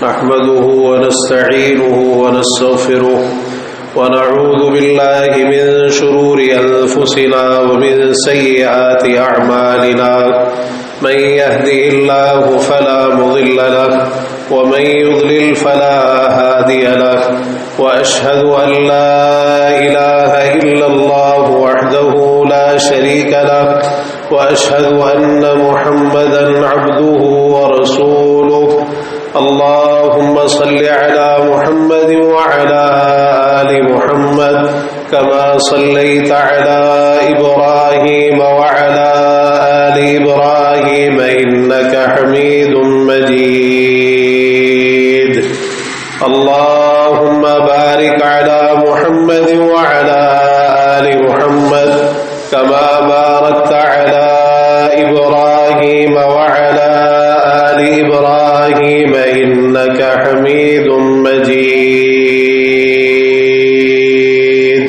نحمده ونستعينه ونستغفره ونعوذ بالله من شرور أنفسنا ومن سيئات أعمالنا من يهده الله فلا مضل له ومن يضلل فلا هادي له وأشهد أن لا إله إلا الله وحده لا شريك له وأشهد أن محمدا عبده ورسوله اللهم صل على محمد وعلى آل محمد كما صليت على إبراهيم وعلى آل إبراهيم إنك حميد مجيد اللهم بارك على محمد وعلى آل محمد كما باركت على إبراهيم وعلى آل إبراهيم إنك حميد مجيد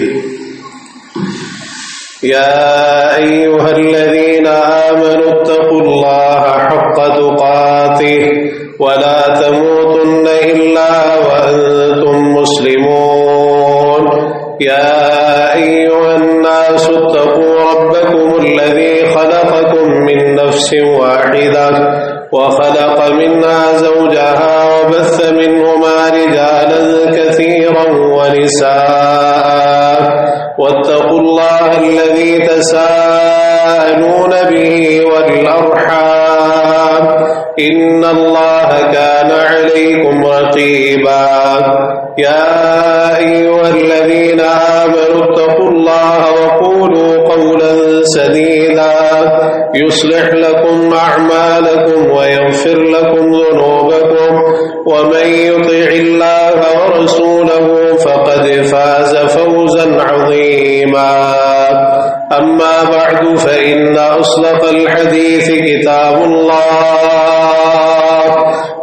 يا أيها الذين آمنوا اتقوا الله حق تقاته ولا تموتن إلا وأنتم مسلمون يا أيها الناس اتقوا ربكم الذي خلقكم من نفس واحدة وخلق منها زوجها وبث منهما رجالا كثيرا ونساء واتقوا الله الذي تساءلون به والأرحام إن الله كان عليكم رقيبا يا أيها الذين آمنوا اتقوا الله وقولوا قولا سديدا يصلح لكم أعمالكم ويغفر لكم ذنوبكم ومن يطع الله ورسوله فقد فاز فوزا عظيما أما بعد فإن أصدق الحديث كتاب الله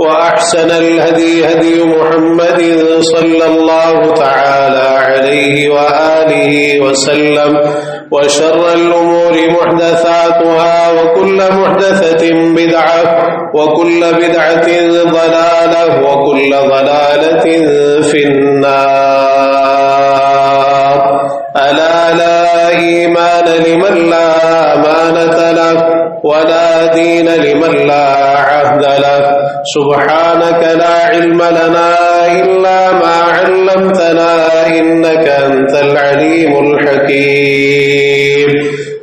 وأحسن الهدي هدي محمد صلى الله تعالى عليه وآله وسلم وشر الأمور محدثاتها وكل محدثة بدعة وكل بدعة ضلالة وكل ضلالة في النار ألا لا إيمان لمن لا أمانة له ولا دين لمن لا عهد له سبحانك لا علم لنا إلا ما علمتنا إنك أنت العليم الحكيم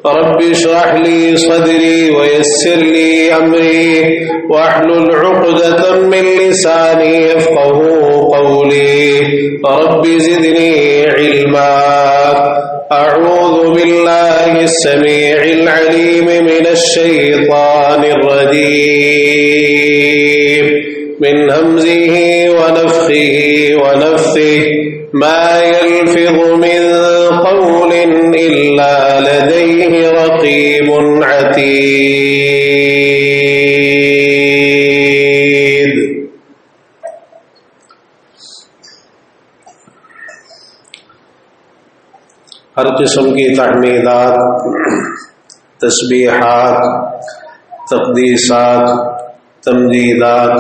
رب اشرح لي صدري ويسر لي أمري واحلل عقدة من لساني يفقهوا قولي رب زدني علما أعوذ بالله السميع العليم من الشيطان الرجيم من همزه ونفخه ونفثه ما يلفظ من قول إلا لديه رقيب عتيد ہر قسم کی تحمیدات، تسبیحات، تقدیسات، تمجیدات،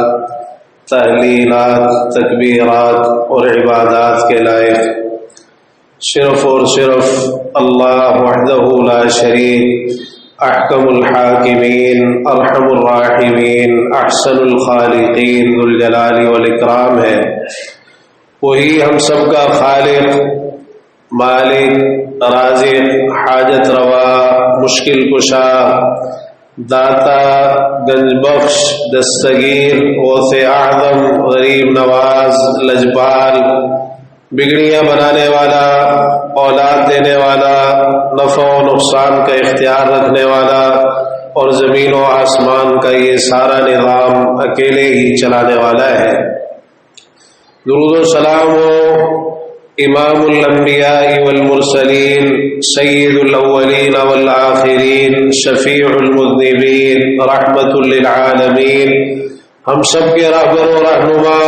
تحلیلات، تکبیرات اور عبادات کے لائق صرف اور صرف اللہ وحدہ لا شریک، احکم الحاکمین، ارحم الراحمین، احسن الخالقین، ذو الجلال والاکرام ہے۔ وہی ہم سب کا خالق، مالک، رازق، حاجت روا، مشکل کشا، داتا، گنج بخش، دستگیر، غوث اعظم، غریب نواز، لجپال، بگڑیاں بنانے والا، اولاد دینے والا، نفع و نقصان کا اختیار رکھنے والا اور زمین و آسمان کا یہ سارا نظام اکیلے ہی چلانے والا ہے۔ درود و سلام ہو امام الانبیاء والمرسلین، سید الاولین والآخرین، شفیع المذنبین، رحمت للعالمین، ہم سب کے رہبر و رہنما،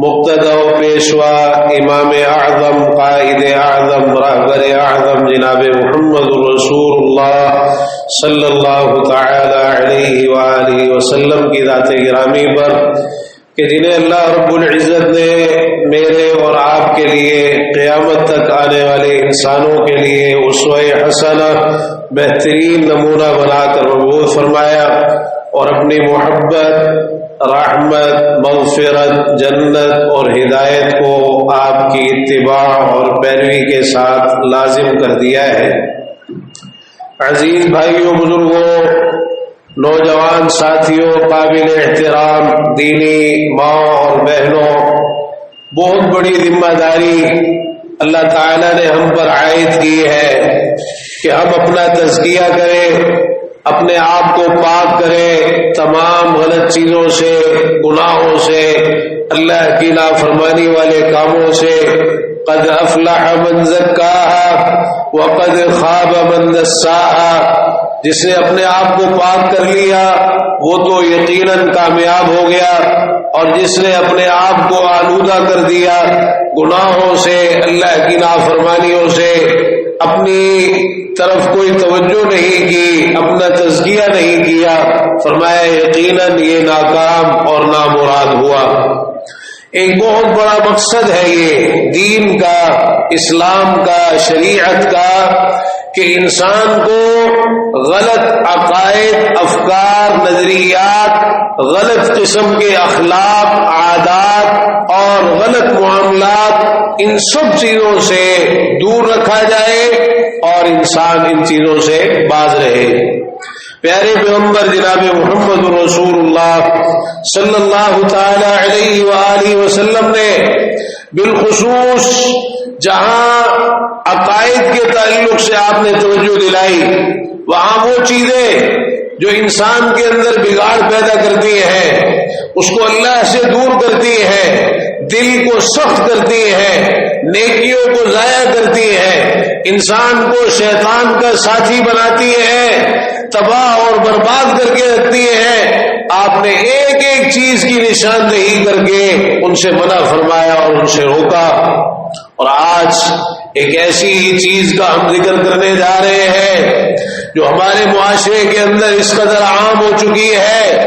مقتدا و پیشوا، امام اعظم، قائد اعظم، رہبر اعظم جناب محمد رسول اللہ صلی اللہ تعالی علیہ وآلہ وسلم کی ذات گرامی پر کہ جنہیں اللہ رب العزت نے میرے اور آپ کے لیے قیامت تک آنے والے انسانوں کے لیے اسوہ حسنہ بہترین نمونہ بنا کر مبعوث فرمایا اور اپنی محبت، رحمت، مغفرت، جنت اور ہدایت کو آپ کی اتباع اور پیروی کے ساتھ لازم کر دیا ہے۔ عزیز بھائیوں، بزرگوں، نوجوان ساتھیوں، قابل احترام دینی ماں اور بہنوں، بہت بڑی ذمہ داری اللہ تعالیٰ نے ہم پر عائد کی ہے کہ ہم اپنا تزکیہ کریں، اپنے آپ کو پاک کریں تمام غلط چیزوں سے، گناہوں سے، اللہ کی نافرمانی والے کاموں سے۔ قد افلح من زکاہا وقد خاب من دساہا، جس نے اپنے آپ کو پاک کر لیا وہ تو یقیناً کامیاب ہو گیا، اور جس نے اپنے آپ کو آلودہ کر دیا گناہوں سے، اللہ کی نافرمانیوں سے، اپنی طرف کوئی توجہ نہیں کی، اپنا تزکیہ نہیں کیا، فرمایا یقیناً یہ ناکام اور نامراد ہوا۔ ایک بہت بڑا مقصد ہے یہ دین کا، اسلام کا، شریعت کا، کہ انسان کو غلط عقائد، افکار، نظریات، غلط قسم کے اخلاق، عادات اور غلط معاملات، ان سب چیزوں سے دور رکھا جائے اور انسان ان چیزوں سے باز رہے۔ پیارے پیغمبر جناب محمد رسول اللہ صلی اللہ تعالی علیہ وآلہ وسلم نے بالخصوص جہاں عقائد کے تعلق سے آپ نے توجہ دلائی، وہاں وہ چیزیں جو انسان کے اندر بگاڑ پیدا کرتی ہیں، اس کو اللہ سے دور کرتی ہیں، دل کو سخت کرتی ہیں، نیکیوں کو ضائع کرتی ہیں، انسان کو شیطان کا ساتھی بناتی ہیں، تباہ اور برباد کر کے رکھتی ہیں، آپ نے ایک ایک چیز کی نشاندہی کر کے ان سے منع فرمایا اور ان سے روکا۔ اور آج ایک ایسی چیز کا ہم ذکر کرنے جا رہے ہیں جو ہمارے معاشرے کے اندر اس قدر عام ہو چکی ہے،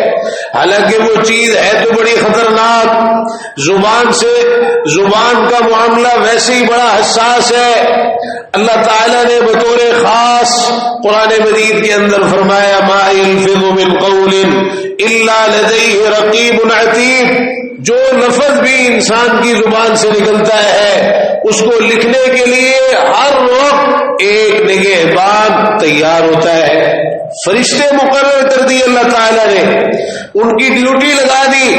حالانکہ وہ چیز ہے تو بڑی خطرناک، زبان کا معاملہ ویسے ہی بڑا حساس ہے۔ اللہ تعالیٰ نے بطور خاص قرآن مجید کے اندر فرمایا ما یلفظ من قول الا لدیہ رقیب عتید، جو لفظ بھی انسان کی زبان سے نکلتا ہے اس کو لکھنے کے لیے ہر وقت ایک نگہبان تیار ہوتا ہے۔ فرشتے مقرر کر دی اللہ تعالیٰ نے، ان کی ڈیوٹی لگا دی،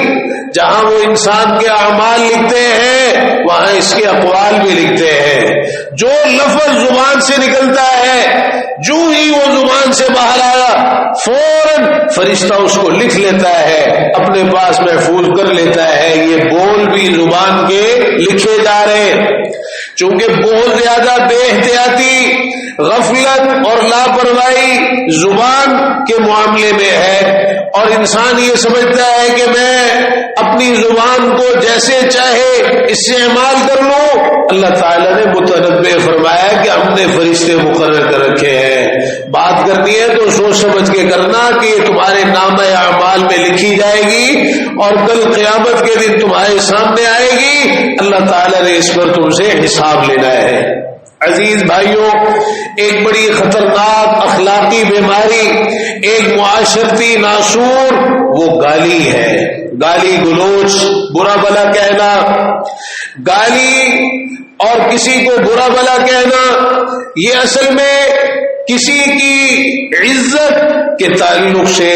جہاں وہ انسان کے اعمال لکھتے ہیں وہاں اس کے اقوال بھی لکھتے ہیں۔ جو لفظ زبان سے نکلتا ہے، جو ہی وہ زبان سے باہر آیا فوراً فرشتہ اس کو لکھ لیتا ہے، اپنے پاس محفوظ کر لیتا ہے۔ یہ بول بھی زبان کے لکھے جا رہے ہیں۔ چونکہ بہت زیادہ بے احتیاطی، غفلت اور لاپرواہی زبان کے معاملے میں ہے، اور انسان یہ سمجھتا ہے کہ میں اپنی زبان کو جیسے چاہے استعمال کر لوں۔ اللہ تعالیٰ نے متنبع فرمایا کہ ہم نے فرشتے مقرر کر رکھے ہیں، بات کرنی ہے تو سوچ سمجھ کے کرنا کہ یہ تمہارے نامہ اعمال میں لکھی جائے گی اور کل قیامت کے دن تمہارے سامنے آئے گی، اللہ تعالیٰ نے اس پر تم سے حساب لینا ہے۔ عزیز بھائیوں، ایک بڑی خطرناک اخلاقی بیماری، ایک معاشرتی ناسور، وہ گالی ہے، گالی گلوچ، برا بھلا کہنا۔ گالی اور کسی کو برا بھلا کہنا یہ اصل میں کسی کی عزت کے تعلق سے،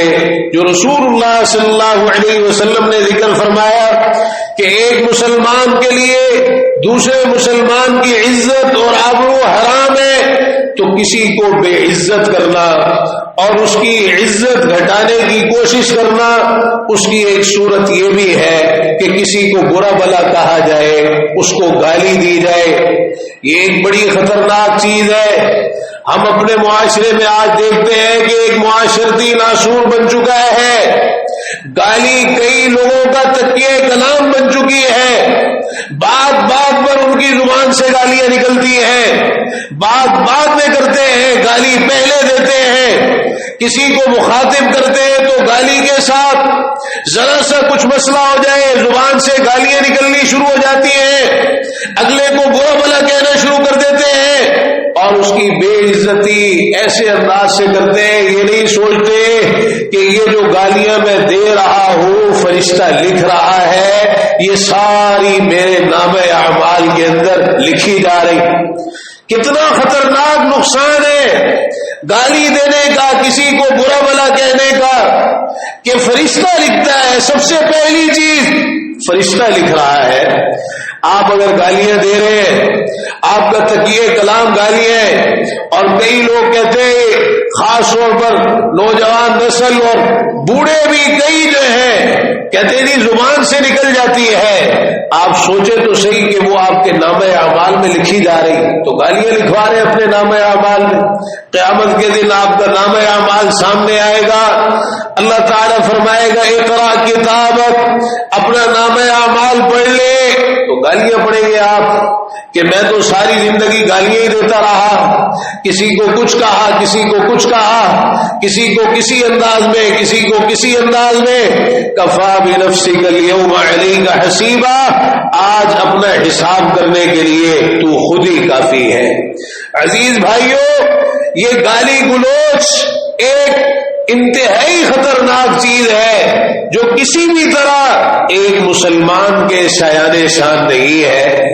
جو رسول اللہ صلی اللہ علیہ وسلم نے ذکر فرمایا کہ ایک مسلمان کے لیے دوسرے مسلمان کی عزت اور آبرو حرام ہے، تو کسی کو بے عزت کرنا اور اس کی عزت گھٹانے کی کوشش کرنا، اس کی ایک صورت یہ بھی ہے کہ کسی کو برا بھلا کہا جائے، اس کو گالی دی جائے۔ یہ ایک بڑی خطرناک چیز ہے۔ ہم اپنے معاشرے میں آج دیکھتے ہیں کہ ایک معاشرتی ناسور بن چکا ہے، گالی کئی لوگوں کا تکیہ کلام بن چکی ہے، بات بات پر ان کی زبان سے گالیاں نکلتی ہیں، بات بعد میں کرتے ہیں، گالی پہلے دیتے ہیں، کسی کو مخاطب کرتے ہیں تو گالی کے ساتھ ذرا سا کچھ مسئلہ ہو جائے زبان سے گالیاں نکلنی شروع ہو جاتی ہیں، اگلے کو برا بھلا کہنا شروع کر دیتے ہیں اور اس کی بے عزتی ایسے انداز سے کرتے ہیں، یہ نہیں سوچتے کہ یہ جو گالیاں میں دے رہا ہوں فرشتہ لکھ رہا ہے، یہ ساری میرے نامہ اعمال کے اندر لکھی جا رہی۔ کتنا خطرناک نقصان ہے گالی دینے کا، کسی کو برا بھلا کہنے کا، کہ فرشتہ لکھتا ہے۔ سب سے پہلی چیز فرشتہ لکھ رہا ہے۔ آپ اگر گالیاں دے رہے ہیں، آپ کا تکیے کلام گالی ہے، اور کئی لوگ کہتے ہیں خاص طور پر نوجوان نسل اور بوڑھے بھی کئی جو ہیں کہتے نہیں زبان سے نکل جاتی ہے، آپ سوچیں تو صحیح کہ وہ آپ کے نامہ اعمال میں لکھی جا رہی، تو گالیاں لکھوا رہے ہیں اپنے نامہ اعمال میں۔ قیامت کے دن آپ کا نامہ اعمال سامنے آئے گا، اللہ تعالیٰ فرمائے گا اقرا کتابک، اپنا نامہ اعمال پڑھ لے، تو گالیاں پڑھیں گے آپ کہ میں تو ساری زندگی گالیاں ہی دیتا رہا، کسی کو کچھ کہا، کسی کو کچھ کہا، کسی کو کسی انداز میں، کسی کو کسی انداز میں۔ کفا بنفسک اليوم علیک حسیبا، آج اپنا حساب کرنے کے لیے تو خود ہی کافی ہے۔ عزیز بھائیوں، یہ گالی گلوچ ایک انتہائی خطرناک چیز ہے جو کسی بھی طرح ایک مسلمان کے شایان شان نہیں ہے۔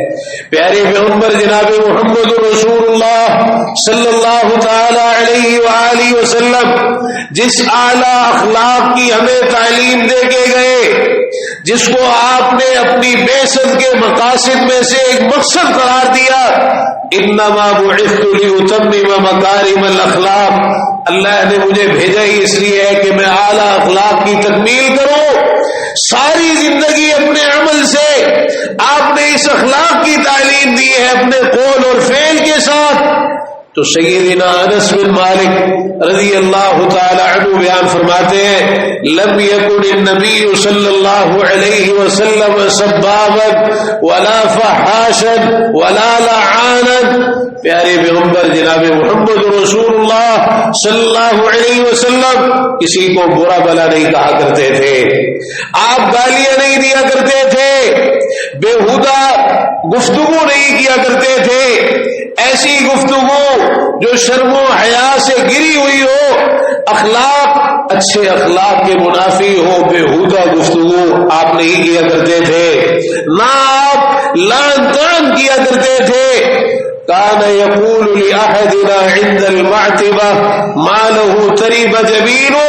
پیارے پیغمبر جناب محمد رسول اللہ صلی اللہ تعالی علیہ وآلہ وسلم جس اعلیٰ اخلاق کی ہمیں تعلیم دے کے گئے، جس کو آپ نے اپنی بعثت کے مقاصد میں سے ایک مقصد قرار دیا، انما بعثت لاتمم مکارم الاخلاق، اللہ نے مجھے بھیجا ہی اس لیے ہے کہ میں اعلیٰ اخلاق کی تکمیل کروں۔ ساری زندگی اپنے عمل سے آپ نے اس اخلاق کی تعلیم دی ہے اپنے قول اور فعل کے ساتھ۔ تو سیدنا انس بن مالک رضی اللہ تعالی عنہ بیان فرماتے ہیں لم یکن النبی صلی اللہ علیہ وسلم سبابا ولا فحاشا ولا لعانا، پیارے پیغمبر جناب محمد رسول اللہ صلی اللہ علیہ وسلم کسی کو برا بلا نہیں کہا کرتے تھے، آپ گالیاں نہیں دیا کرتے تھے، بےہودہ گفتگو نہیں کیا کرتے تھے، ایسی گفتگو جو شرم و حیا سے گری ہوئی ہو، اخلاق اچھے اخلاق کے منافی ہو، بےہودہ گفتگو آپ نہیں کیا کرتے تھے، نہ آپ لعن طعن کیا کرتے تھے۔ کان یقول لأحدنا عند المعتبہ ما له ترب جبینہ،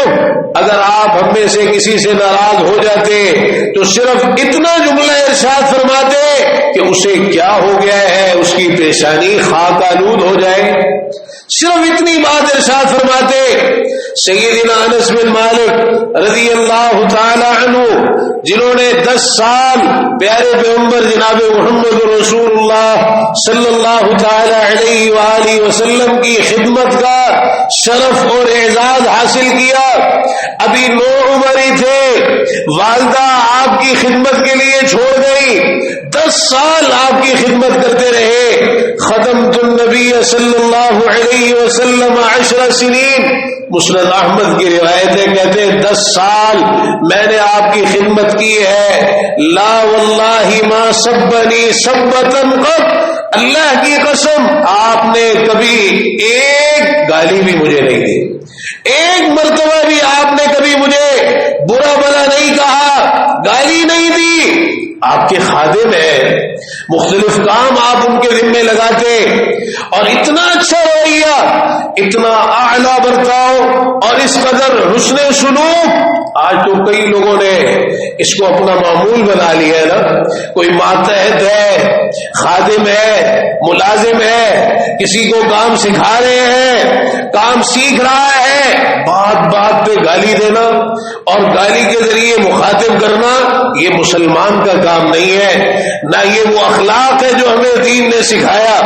اگر آپ ہم میں سے کسی سے ناراض ہو جاتے تو صرف اتنا جملہ ارشاد فرماتے کہ اسے کیا ہو گیا ہے، اس کی پیشانی خاک آلود ہو جائے، صرف اتنی بات ارشاد فرماتے۔ سیدنا انس بن مالک رضی اللہ تعالی عنہ جنہوں نے 10 سال پیارے پیغمبر جناب محمد رسول اللہ صلی اللہ تعالی علیہ وآلہ وسلم کی خدمت کا شرف اور اعزاز حاصل کیا، ابھی 9 عمر ہی تھے، والدہ آپ کی خدمت کے لیے چھوڑ گئی، 10 سال آپ کی خدمت کرتے رہے، خدمت النبی صلی اللہ علیہ وسلم 10 سنین، مسند احمد کی روایتیں کہتے ہیں 10 سال میں نے آپ کی خدمت کی ہے، لا واللہ ما سبنی سبتا قط، اللہ کی قسم آپ نے کبھی ایک گالی بھی مجھے نہیں دی، ایک مرتبہ بھی آپ نے کبھی مجھے برا بھلا نہیں کہا، گالی نہیں دی۔ آپ کے خادم ہیں، مختلف کام آپ ان کے ذمے لگاتے، اور اتنا اچھا رویہ، اتنا اعلیٰ برتاؤ اور اس قدر حسن سلوک، آج تو کئی لوگوں نے اس کو اپنا معمول بنا لیا ہے نا، کوئی ماتحت ہے، خادم ہے، ملازم ہے، کسی کو کام سکھا رہے ہیں، کام سیکھ رہا ہے، بات بات پہ گالی دینا اور گالی کے ذریعے مخاطب کرنا، یہ مسلمان کا کام نہیں ہے، نہ یہ وہ اخلاق ہے جو ہمیں دین نے سکھایا،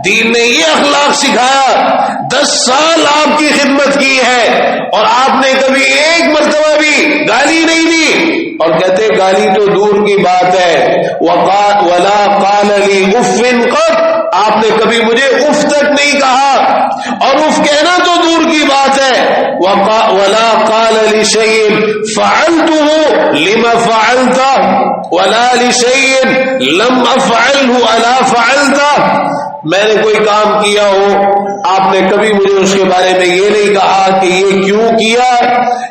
دین نے یہ اخلاق سکھایا۔ 10 سال آپ کی خدمت کی ہے اور آپ نے کبھی ایک مرتبہ بھی گالی نہیں دی، اور کہتے گالی تو دور کی بات ہے، وَلَا قَالَ لِي اُفٍّ قَطْ، آپ نے کبھی مجھے اف تک نہیں کہا، اور اف کہنا تو دور کی بات ہے، ولا قال لشيء فعلته لما فعلت ولا لشيء لم افعله الا فعلت، میں نے کوئی کام کیا ہو، آپ نے کبھی مجھے اس کے بارے میں یہ نہیں کہا کہ یہ کیوں کیا،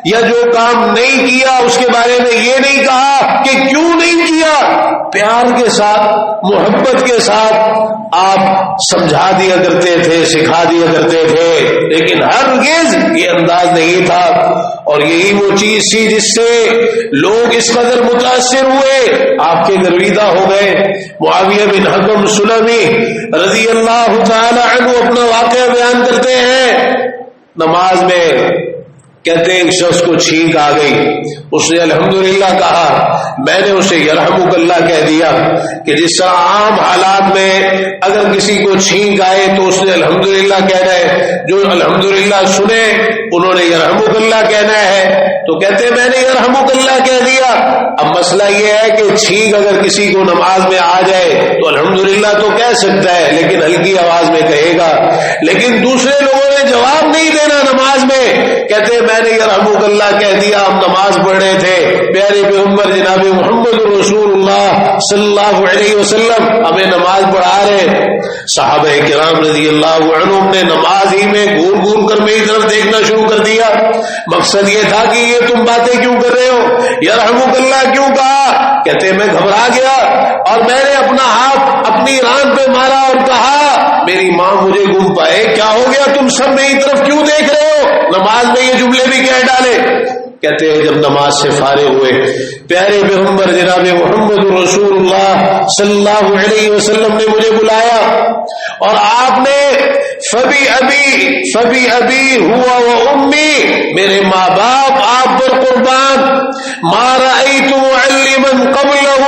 یا جو کام نہیں کیا اس کے بارے میں یہ نہیں کہا کہ کیوں نہیں کیا۔ پیار کے ساتھ، محبت کے ساتھ آپ سمجھا دیا کرتے تھے، سکھا دیا کرتے تھے، لیکن ہرگز یہ انداز نہیں تھا۔ اور یہی وہ چیز تھی جس سے لوگ اس قدر متاثر ہوئے، آپ کے گرویدہ ہو گئے۔ معاویہ بن حکم سلمی رضی اللہ تعالی عنہ اپنا واقعہ بیان کرتے ہیں، نماز میں کہتے ہیں ایک شخص کو چھینک آ گئی، اس نے الحمدللہ کہا، میں نے اسے یرحمک اللہ کہہ دیا کہ جس طرح عام حالات میں اگر کسی کو چھینک آئے تو اس نے الحمدللہ کہنا ہے، جو الحمدللہ سنے انہوں نے یرحمک اللہ کہنا ہے، تو کہتے ہیں میں نے یرحمک اللہ کہہ دیا۔ اب مسئلہ یہ ہے کہ چھینک اگر کسی کو نماز میں آ جائے تو الحمدللہ تو کہہ سکتا ہے لیکن ہلکی آواز میں کہے گا، لیکن دوسرے لوگوں نے جواب نہیں دینا نماز میں، کہتے ہیں میں نے یرحمک اللہ کہہ دیا۔ ہم نماز پڑھ رہے تھے، پیارے پیغمبر جناب محمد رسول اللہ صلی اللہ علیہ وسلم ہمیں نماز پڑھا رہے، صحابہ کرام رضی اللہ عنہم نے نماز ہی میں گھور گھور کر میری طرف دیکھنا شروع کر دیا۔ مقصد یہ تھا کہ یہ تم باتیں کیوں کر رہے ہو، یرحمک اللہ کیوں کہا؟ کہتے ہیں میں گھبرا گیا اور میں نے اپنا ہاتھ اپنی ران پہ مارا اور کہا میری ماں مجھے گم پائے، کیا ہو گیا تم سب میری طرف کیوں دیکھ رہے ہو؟ نماز میں یہ جملے بھی کہہ ڈالے۔ کہتے ہیں جب نماز سے فارغ ہوئے، پیارے پیغمبر جناب محمد رسول اللہ صلی اللہ علیہ وسلم نے مجھے بلایا اور آپ نے فبی ابی ہوا و امی، میرے ماں باپ آپ پر قربان، ما رأیت معلما قبلہ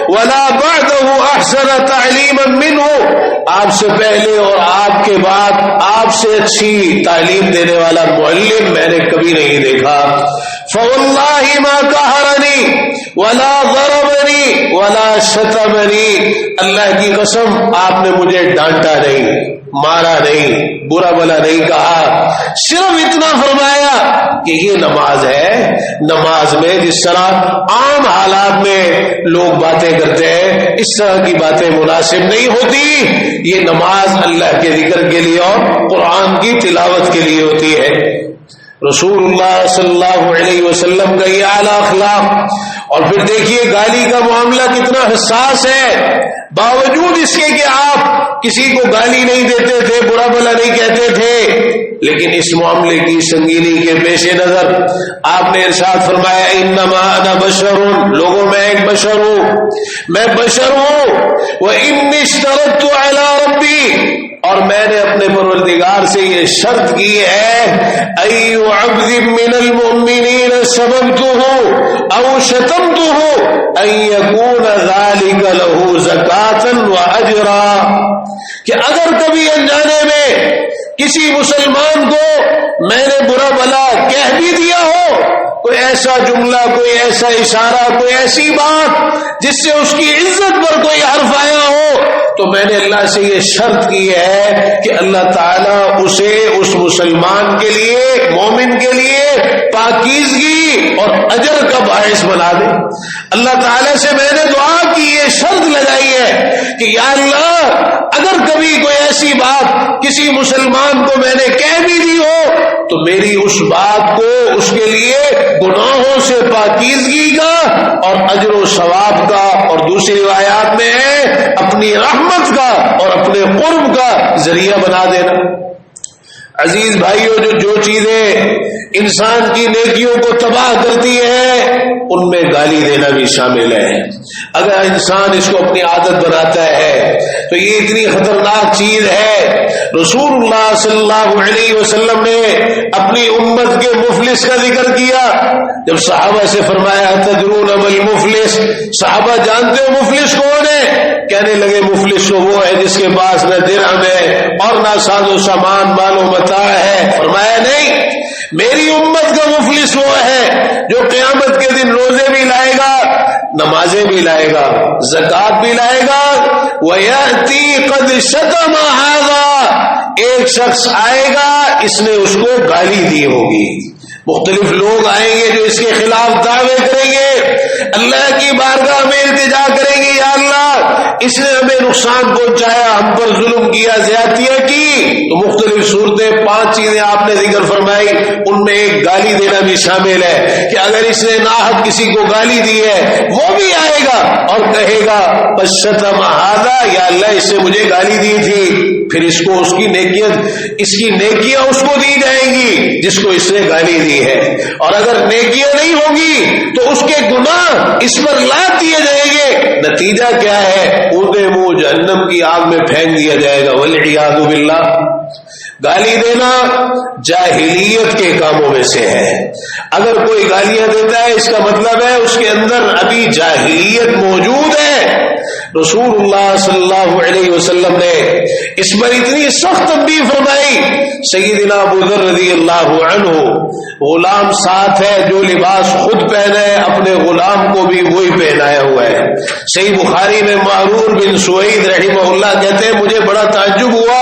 ولا بعدہ احسن تعلیما منہ، آپ سے پہلے اور آپ کے بعد آپ سے اچھی تعلیم دینے والا معلم میں نے کبھی نہیں دیکھا۔ فواللہ ما قہرنی ولا ضربنی ولا شتمنی، اللہ کی قسم آپ نے مجھے ڈانٹا نہیں، مارا نہیں، برا بلا نہیں کہا، صرف اتنا فرمایا کہ یہ نماز ہے، نماز میں جس طرح عام حالات میں لوگ باتیں کرتے ہیں اس طرح کی باتیں مناسب نہیں ہوتی، یہ نماز اللہ کے ذکر کے لیے اور قرآن کی تلاوت کے لیے ہوتی ہے۔ رسول اللہ صلی اللہ علیہ وسلم کا یہ اعلیٰ اخلاق، اور پھر دیکھیے گالی کا معاملہ کتنا حساس ہے، باوجود اس کے کہ آپ کسی کو گالی نہیں دیتے تھے، برا بھلا نہیں کہتے تھے، لیکن اس معاملے کی سنگینی کے پیش نظر آپ نے ارشاد فرمایا انما انا بشر، لوگوں میں ایک بشر ہوں، میں بشر ہوں، وانی اشترطت علی ربی، اور میں نے اپنے پروردگار سے یہ شرط کی ہے ای عبد من المؤمنین سببته او شتمته ان يكون ذلك له زکاة واجرا، کہ اگر کبھی انجانے میں کسی مسلمان کو میں نے برا بلا کہہ بھی دیا ہو، کوئی ایسا جملہ، کوئی ایسا اشارہ، کوئی ایسی بات جس سے اس کی عزت پر کوئی حرف آیا ہو، تو میں نے اللہ سے یہ شرط کی ہے کہ اللہ تعالیٰ اسے اس مسلمان کے لیے، مومن کے لیے پاکیزگی اور اجر کا باعث بنا دے۔ اللہ تعالیٰ سے میں نے دعا کی، یہ شرط لگائی ہے کہ یا اللہ اگر کبھی کوئی ایسی بات کسی مسلمان کو میں نے کہہ بھی دی ہو تو میری اس بات کو اس کے لیے گناہوں سے پاکیزگی کا اور اجر و ثواب کا، اور دوسری روایات میں ہے اپنی رحمت کا اور اپنے قرب کا ذریعہ بنا دینا۔ عزیز بھائیوں، جو چیزیں انسان کی نیکیوں کو تباہ کرتی ہیں ان میں گالی دینا بھی شامل ہے۔ اگر انسان اس کو اپنی عادت بناتا ہے تو یہ اتنی خطرناک چیز ہے۔ رسول اللہ صلی اللہ علیہ وسلم نے اپنی امت کے مفلس کا ذکر کیا، جب صحابہ سے فرمایا تدرون ما المفلس، صحابہ جانتے ہو مفلس کون ہے؟ کہنے لگے مفلس تو وہ ہے جس کے پاس نہ درہم ہے اور نہ ساز و سامان مال و متاع ہے۔ فرمایا نہیں، میری امت کا مفلس وہ ہے جو قیامت کے دن روزے بھی لائے گا، نمازیں بھی لائے گا، زکوٰۃ بھی لائے گا، وَيَأْتِي قَدْ شَتَمَ هَذَا، ایک شخص آئے گا اس نے اس کو گالی دی ہوگی. مختلف لوگ آئیں گے جو اس کے خلاف دعوے کریں گے، اللہ کی بارگاہ میں التجا کریں گے، یا اللہ اس نے ہمیں نقصان پہنچایا، ہم پر ظلم کیا، زیادتیاں کی. تو مختلف صورتیں 5 چیزیں آپ نے ذکر فرمائی، ان میں ایک گالی دینا بھی شامل ہے کہ اگر اس نے ناحق کسی کو گالی دی ہے وہ بھی آئے گا اور کہے گا پشتم ہذا، یا اللہ اس نے مجھے گالی دی تھی. پھر اس کو اس کی نیکیاں اس کو دی جائیں گی جس کو اس نے گالی دی ہے، اور اگر نیکیاں نہیں ہوگی تو اس کے گناہ اس پر لاد دیے جائیں گے. نتیجہ کیا ہے؟ اونٹے منہ جہنم کی آگ میں پھینک دیا جائے گا. والعیاذ باللہ. گالی دینا جاہلیت کے کاموں میں سے ہے. اگر کوئی گالیاں دیتا ہے اس کا مطلب ہے اس کے اندر ابھی جاہلیت موجود ہے. رسول اللہ صلی اللہ علیہ وسلم نے اس پر اتنی سخت تنبیہ فرمائی. سیدنا ابو ذر رضی اللہ عنہ، غلام ساتھ ہے، جو لباس خود پہنا ہے اپنے غلام کو بھی وہی پہنایا ہوا ہے. صحیح بخاری میں معرور بن سوید رحمہ اللہ کہتے ہیں مجھے بڑا تعجب ہوا،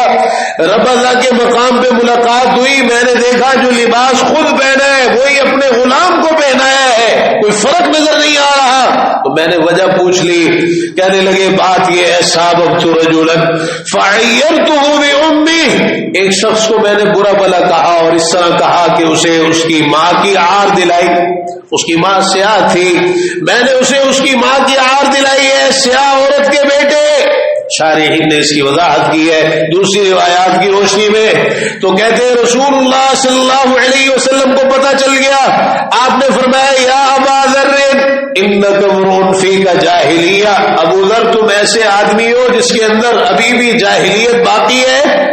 ربضہ کے مقام پہ ملاقات ہوئی، میں نے دیکھا جو لباس خود پہنا ہے وہی اپنے غلام کو پہنایا ہے، کوئی فرق نظر نہیں آ رہا. تو میں نے وجہ پوچھ لی، کہنے لگے بات یہ ہے صابت رجلا فعیرته بأمه، ایک شخص کو میں نے برا بلا کہا اور اس طرح کہا کہ اسے اس کی ماں کی عار دلائی. اس کی ماں سیاہ تھی، میں نے اسے اس کی ماں کی عار دلائی ہے، سیاہ عورت کے بیٹے. شارحین نے اس کی وضاحت کی ہے دوسری روایات کی روشنی میں. تو کہتے ہیں رسول اللہ صلی اللہ علیہ وسلم کو پتہ چل گیا. آپ نے فرمایا یا ابا ذر انک امرؤ فیک جاہلیہ، ابو ذر تم ایسے آدمی ہو جس کے اندر ابھی بھی جاہلیت باقی ہے،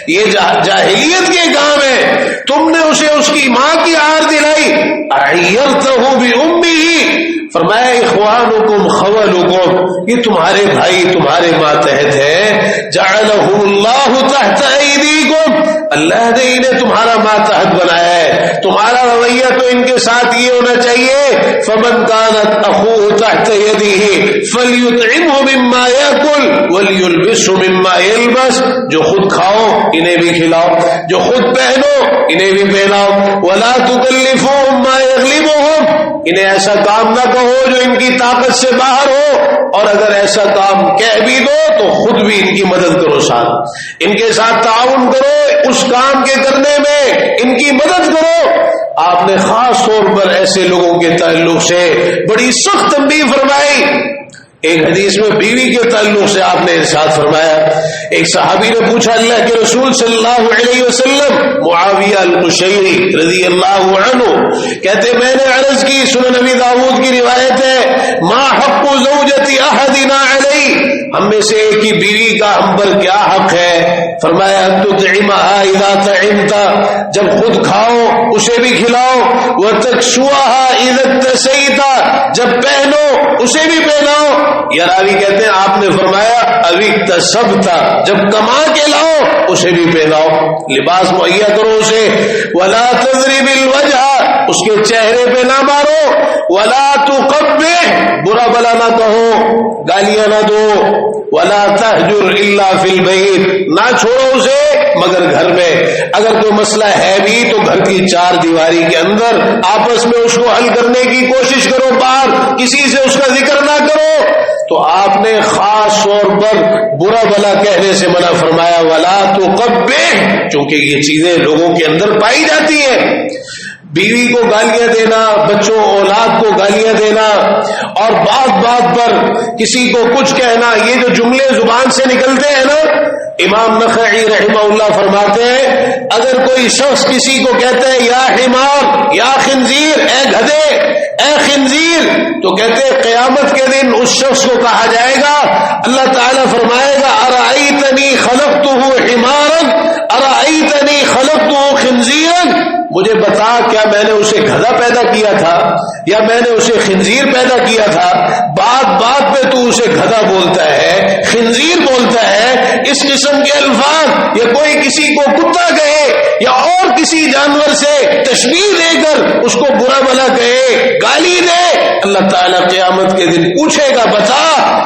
یہ جاہلیت کے کام ہے. تم نے اسے اس کی ماں کی عار دلائی. عیرتہ بأمہ، فرمایا اخوانکم خولکم، یہ تمہارے بھائی تمہارے ماتحت ہیں. جعلہ اللہ تحت ایدیکم، اللہ نے انہیں تمہارا ماتحت بنایا ہے. تمہارا رویہ تو ان کے ساتھ یہ ہونا چاہیے فمن کانت اخوہ تحت یدہ فلیطعمہ مما یاکل وليلبسہ مما یلبس، جو خود کھاؤ انہیں بھی کھلاؤ، جو خود پہنو انہیں بھی پہناؤ. ولا تکلفوہم ما یغلبہم، انہیں ایسا کام نہ کہو جو ان کی طاقت سے باہر ہو، اور اگر ایسا کام کہہ بھی دو تو خود بھی ان کی مدد کرو، ساتھ ان کے ساتھ تعاون کرو، اس کام کے کرنے میں ان کی مدد کرو. آپ نے خاص طور پر ایسے لوگوں کے تعلق سے بڑی سخت تنبیہ فرمائی. ایک حدیث میں بیوی کے تعلق سے آپ نے ارشاد فرمایا، ایک صحابی نے پوچھا اللہ کے رسول صلی اللہ علیہ وسلم، معاویہ القشیری رضی اللہ عنہ کہتے میں نے عرض کی، سنن نبی داؤد کی روایت ہے، ما حق زوجتی احدنا علی، ہم میں سے ایک ہی بیوی کا ہم پر کیا حق ہے؟ فرمایا تطعمها اذا طعمت، جب خود کھاؤ اسے بھی کھلاؤ، وتکسوها اذا اکتسیت، جب پہنو اسے بھی پہناؤ. یا راوی کہتے ہیں آپ نے فرمایا ابھی اکتسبتا، جب کما کے لاؤ اسے بھی پہناؤ، لباس مہیا کرو اسے. ولا تضرب الوجہ، اس کے چہرے پہ نہ مارو. ولا تقبح، برا بلا نہ کہو، گالیاں نہ دو. ولا تہجر الا فی البیت، نہ چھوڑو اسے مگر گھر میں. اگر کوئی مسئلہ ہے بھی تو گھر کی 4 دیواری کے اندر آپس میں اس کو حل کرنے کی کوشش کرو، باہر کسی سے اس کا ذکر نہ کرو. تو آپ نے خاص طور پر برا بلا کہنے سے منع فرمایا. ولا تقبح، چونکہ یہ چیزیں لوگوں کے اندر پائی جاتی ہیں. بیوی کو گالیاں دینا، بچوں اولاد کو گالیاں دینا، اور بات پر کسی کو کچھ کہنا، یہ جو جملے زبان سے نکلتے ہیں نا، امام نخعی رحمہ اللہ فرماتے ہیں اگر کوئی شخص کسی کو کہتا ہے یا حمار، یا خنزیر، اے گدھے، اے خنزیر، تو کہتے ہیں قیامت کے دن اس شخص کو کہا جائے گا، اللہ تعالیٰ فرمائے گا ارأیتنی خلقتہ حمارا ارأیتنی خلقتہ خنزیرا، مجھے بتا کیا میں نے اسے گدھا پیدا کیا تھا یا میں نے اسے خنزیر پیدا کیا تھا؟ بات پہ تو اسے گدھا بولتا ہے، خنزیر بولتا ہے، اس قسم کے الفاظ یا کوئی کسی کو کتا کہے یا اور کسی جانور سے تشبیہ دے کر اس کو برا بھلا کہے، گالی دے، اللہ تعالیٰ قیامت کے دن پوچھے گا بتا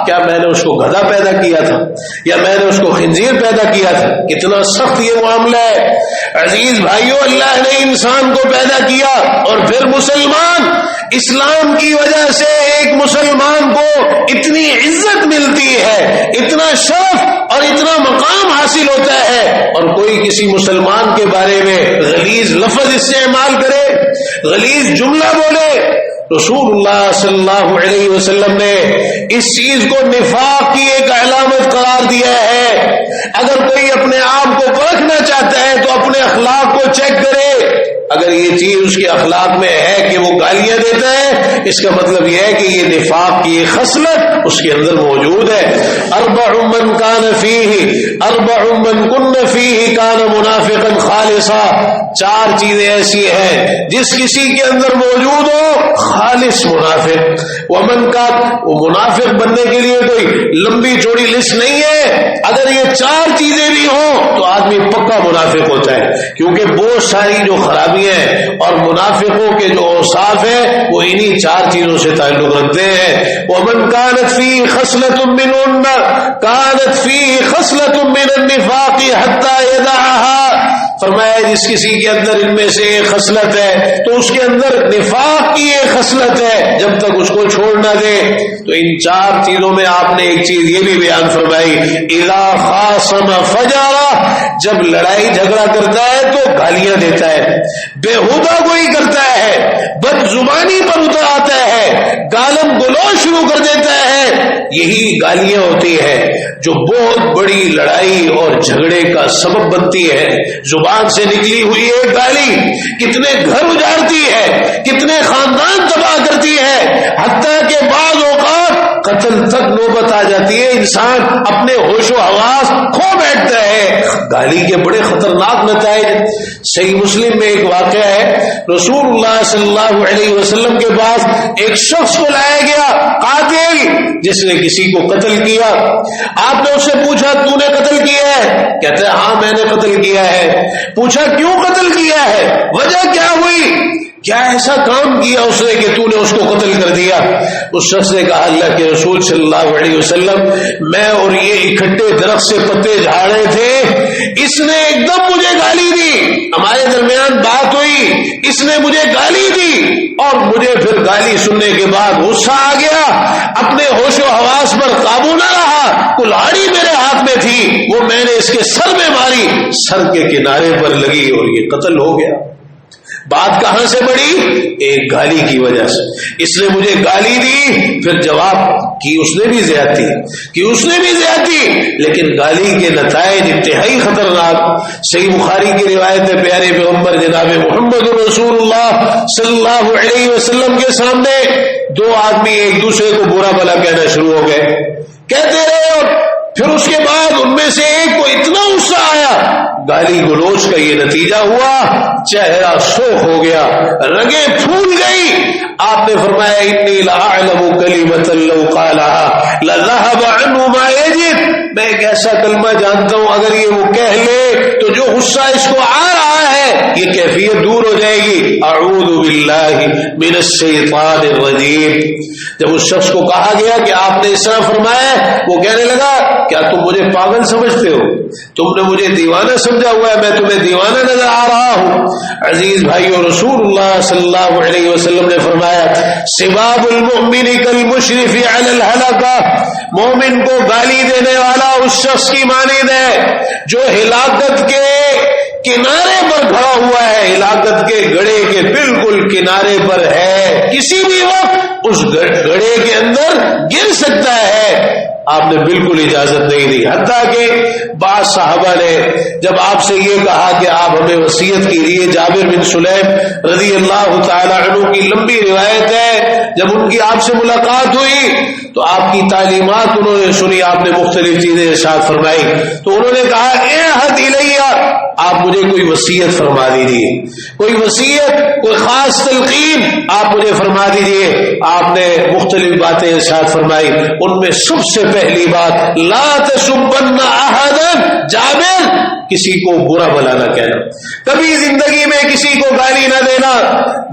کیا میں نے اس کو گدھا پیدا کیا تھا یا میں نے اس کو خنزیر پیدا کیا تھا؟ کتنا سخت یہ معاملہ ہے عزیز بھائیو۔ اللہ نے انسان کو پیدا کیا اور پھر مسلمان، اسلام کی وجہ سے ایک مسلمان کو اتنی عزت ملتی ہے، اتنا شرف اور اتنا مقام حاصل ہوتا ہے، اور کوئی کسی مسلمان کے بارے میں غلیظ لفظ استعمال کرے، غلیظ جملہ بولے۔ رسول اللہ صلی اللہ علیہ وسلم نے اس چیز کو نفاق کی ایک علامت قرار دیا ہے۔ اگر کوئی اپنے آپ کو پرکھنا چاہتا ہے تو اپنے اخلاق کو چیک کرے، اگر یہ چیز اس کے اخلاق میں ہے کہ وہ گالیاں دیتا ہے، اس کا مطلب یہ ہے کہ یہ نفاق کی خصلت اس کے اندر موجود ہے۔ اربع من کان فیہ، اربع من کن فیہ کان منافقا خالصا، چار چیزیں ایسی ہیں جس کسی کے اندر موجود ہو خالص منافق۔ ومن کا، وہ منافق بننے کے لیے کوئی لمبی چوڑی لسٹ نہیں ہے، اگر یہ چار چیزیں بھی ہوں تو آدمی پکا منافق ہوتا ہے، کیونکہ بہت ساری جو خرابی اور منافقوں کے جو اوصاف ہیں وہ انہی چار چیزوں سے تعلق رکھتے ہیں۔ ومن كانت فيه خصلة منهن كانت فيه خصلة من النفاق حتى يدعها، فرمایا جس کسی کے اندر ان میں سے ایک خصلت ہے تو اس کے اندر نفاق کی ایک خصلت ہے جب تک اس کو چھوڑ نہ دے۔ تو ان چار چیزوں میں آپ نے ایک چیز یہ بھی بیان فرمائی، اذا خاصم فجر، جب لڑائی جھگڑا کرتا ہے تو گالیاں دیتا ہے، بےہودہ کوئی کرتا ہے، بد زبانی پر اتر آتا ہے، گالم گلوچ شروع کر دیتا ہے، یہی گالیاں ہوتی ہیں جو بہت بڑی لڑائی اور جھگڑے کا سبب بنتی ہے۔ زبان سے نکلی ہوئی ایک گالی کتنے گھر اجاڑتی ہے، کتنے خاندان تباہ کرتی ہے، حتیٰ کہ بعض اوقات قتل تک نوبت آ جاتی ہے، انسان اپنے ہوش و حواس کھو بیٹھتا ہے۔ گالی کے بڑے خطرناک نتائج۔ صحیح مسلم میں ایک واقعہ ہے، رسول اللہ صلی اللہ علیہ وسلم کے پاس ایک شخص کو لایا گیا، قاتل جس نے کسی کو قتل کیا۔ آپ نے اس سے پوچھا تو نے قتل کیا ہے؟ کہتا ہے ہاں میں نے قتل کیا ہے۔ پوچھا کیوں قتل کیا ہے، وجہ کیا ہوئی، کیا ایسا کام کیا اس نے کہ تو نے اس کو قتل کر دیا؟ اس شخص نے کہا اللہ کے رسول صلی اللہ علیہ وسلم، میں اور یہ اکٹھے درخت سے پتے جھاڑ رہے تھے، اس نے ایک دم مجھے گالی دی، ہمارے درمیان بات ہوئی، اس نے مجھے گالی دی اور مجھے پھر گالی سننے کے بعد غصہ آ گیا، اپنے ہوش و حواس پر قابو نہ رہا، کلہاڑی میرے ہاتھ میں تھی، وہ میں نے اس کے سر میں ماری، سر کے کنارے پر لگی اور یہ قتل ہو گیا۔ بات کہاں سے بڑھی؟ ایک گالی کی وجہ سے، اس نے مجھے گالی دی، پھر جواب کی اس نے بھی زیادتی، لیکن گالی کے نتائج انتہائی خطرناک۔ صحیح بخاری کی روایت ہے، پیارے پیغمبر جناب محمد رسول اللہ صلی اللہ علیہ وسلم کے سامنے دو آدمی ایک دوسرے کو برا بھلا کہنا شروع ہو گئے، کہتے رہے، اور پھر اس کے بعد ان میں سے ایک کو اتنا غصہ آیا، گالی گلوچ کا یہ نتیجہ ہوا، چہرہ سرخ ہو گیا، رگیں پھول گئی۔ آپ نے فرمایا انی لأعلم کلمۃ لو قالها لذهب عنه ما یجد، میں ایک ایسا کلمہ جانتا ہوں اگر یہ وہ کہہ لے تو جو غصہ اس کو آ رہا ہے یہ کیفیت دور ہو جائے گی۔ اعوذ باللہ من الشیطان الرجیم۔ جب اس شخص کو کہا گیا کہ آپ نے اس طرح فرمایا، وہ کہنے لگا کیا تم مجھے پاگل سمجھتے ہو، تم نے مجھے دیوانہ سمجھا ہوا ہے، میں تمہیں دیوانہ نظر آ رہا ہوں۔ عزیز بھائیو، رسول اللہ صلی اللہ علیہ وسلم نے فرمایا سباب المؤمن کالمشرف علی الہلکہ، مومن کو گالی دینے والا اس شخص کی مانند ہے جو ہلاکت کے کنارے پر کھڑا ہوا ہے، ہلاکت کے گڑھے کے بالکل کنارے پر ہے، کسی بھی وقت اس گڑھے کے اندر گر سکتا ہے، آپ نے بالکل اجازت نہیں دی۔ حتیٰ کہ بعض صحابہ نے جب آپ سے یہ کہا کہ آپ ہمیں وصیت کیجیے، جابر بن سلیم رضی اللہ تعالی عنہ کی لمبی روایت ہے، جب ان کی آپ سے ملاقات ہوئی تو آپ کی تعلیمات انہوں نے سنی، آپ نے مختلف چیزیں ارشاد فرمائی، تو انہوں نے کہا اعہد الیہ، آپ مجھے کوئی وصیت فرما دیجیے، کوئی وصیت، کوئی خاص تلقین آپ مجھے فرما دیجیے۔ آپ نے مختلف باتیں ارشاد فرمائی، ان میں سب سے پہلی بات لا تسبن احدا، جابر کسی کو برا بھلا نہ کہنا، کبھی زندگی میں کسی کو گالی نہ دینا۔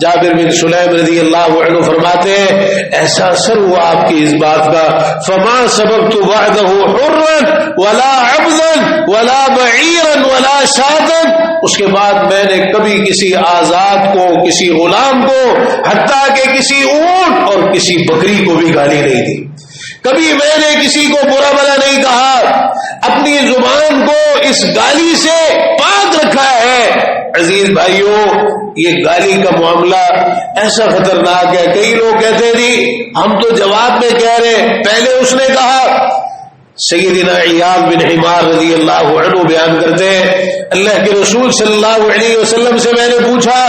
جابر بن سلیم رضی اللہ عنہ فرماتے ہیں ایسا اثر ہوا آپ کی اس بات کا، فما سبقت بعده حرا ولا عبدا ولا بعیرا ولا شاتا، اس کے بعد میں نے کبھی کسی آزاد کو، کسی غلام کو، حتیٰ کہ کسی اونٹ اور کسی بکری کو بھی گالی نہیں دی، کبھی میں نے کسی کو برا بھلا نہیں کہا، اپنی زبان کو اس گالی سے پاک رکھا ہے۔ عزیز بھائیوں، یہ گالی کا معاملہ ایسا خطرناک ہے، کئی لوگ کہتے ہیں جی ہم تو جواب میں کہہ رہے، پہلے اس نے کہا۔ سیدنا عیاض بن حمار رضی اللہ عنہ بیان کرتے ہیں اللہ کے رسول صلی اللہ علیہ وسلم سے میں نے پوچھا،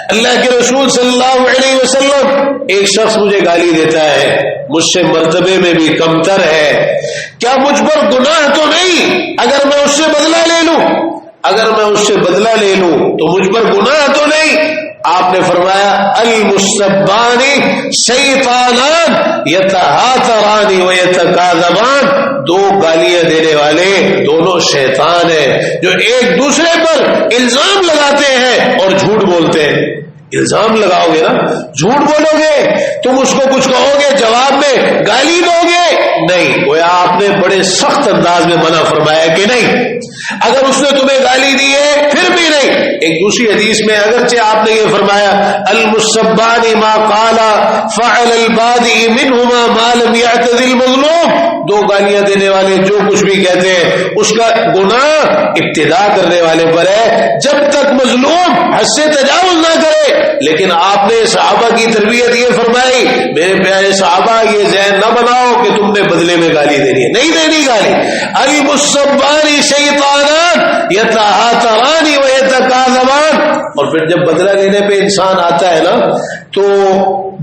اللہ کے رسول صلی اللہ علیہ وسلم ایک شخص مجھے گالی دیتا ہے، مجھ سے مرتبے میں بھی کمتر ہے، کیا مجھ پر گناہ تو نہیں اگر میں اس سے بدلہ لے لوں؟ اگر میں اس سے بدلہ لے لوں تو مجھ پر گناہ تو نہیں؟ آپ نے فرمایا المسبان شیطانان یتہاتران ویتکاذبان، دو گالیاں دینے والے دونوں شیطان ہیں جو ایک دوسرے پر الزام لگاتے ہیں اور جھوٹ بولتے ہیں۔ الزام لگاؤ گے نا، جھوٹ بولو گے، تم اس کو کچھ کہو گے جواب میں گالی دو گے، نہیں، گویا آپ نے بڑے سخت انداز میں منع فرمایا کہ نہیں، اگر اس نے تمہیں گالی دی ہے پھر بھی نہیں۔ ایک دوسری حدیث میں اگرچہ آپ نے یہ فرمایا المسبان ما قال فعل البادئ منهما ما لم يعتد المظلوم، دو گالیاں دینے والے جو کچھ بھی کہتے ہیں اس کا گناہ ابتدا کرنے والے پر ہے جب تک مظلوم حد سے تجاوز نہ کرے۔ لیکن آپ نے صحابہ کی تربیت یہ فرمائی میرے پیارے صحابہ یہ ذہن نہ بناؤ کہ تم نے بدلے میں گالی دینی ہے، نہیں دینی گالی۔ المسبان شیطانان یتہاتران ویتکاذبان، اور پھر جب بدلہ لینے پہ انسان آتا ہے نا تو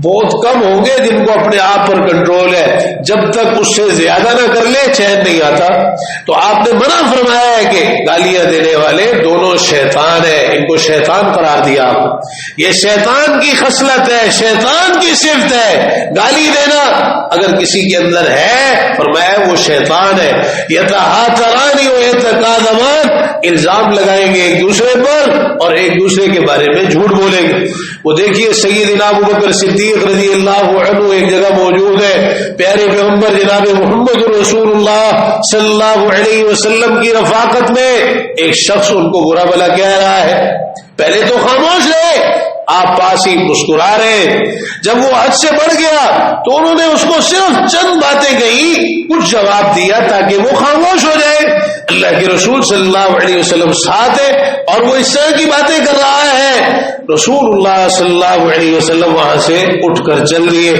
بہت کم ہوں گے جن کو اپنے آپ پر کنٹرول ہے، جب تک اس سے زیادہ نہ کر لے چین نہیں آتا۔ تو آپ نے منع فرمایا ہے کہ گالیاں دینے والے دونوں شیطان ہیں، ان کو شیطان قرار دیا آپ، یہ شیطان کی خصلت ہے، شیطان کی صفت ہے، گالی دینا اگر کسی کے اندر ہے فرمایا وہ شیطان ہے۔ یتہاتران ویتکاذبان، الزام لگائیں گے ایک دوسرے پر اور ایک دوسرے کے بارے میں جھوٹ بولیں گے۔ وہ دیکھیے سیدنا ابو بکر صدیق رضی اللہ عنہ ایک جگہ موجود ہے، پیارے پیغمبر جناب محمد رسول اللہ صلی اللہ علیہ وسلم کی رفاقت میں ایک شخص ان کو برا بھلا کہہ رہا ہے، پہلے تو خاموش رہے، آپ پاس ہی مسکرا رہے، جب وہ حد سے بڑھ گیا تو انہوں نے اس کو صرف چند باتیں کہی، کچھ جواب دیا تاکہ وہ خاموش ہو جائے۔ اللہ کے رسول صلی اللہ علیہ وسلم ساتھ ہے اور وہ اس طرح کی باتیں کر رہا ہے، رسول اللہ صلی اللہ علیہ وسلم وہاں سے اٹھ کر چل دیے۔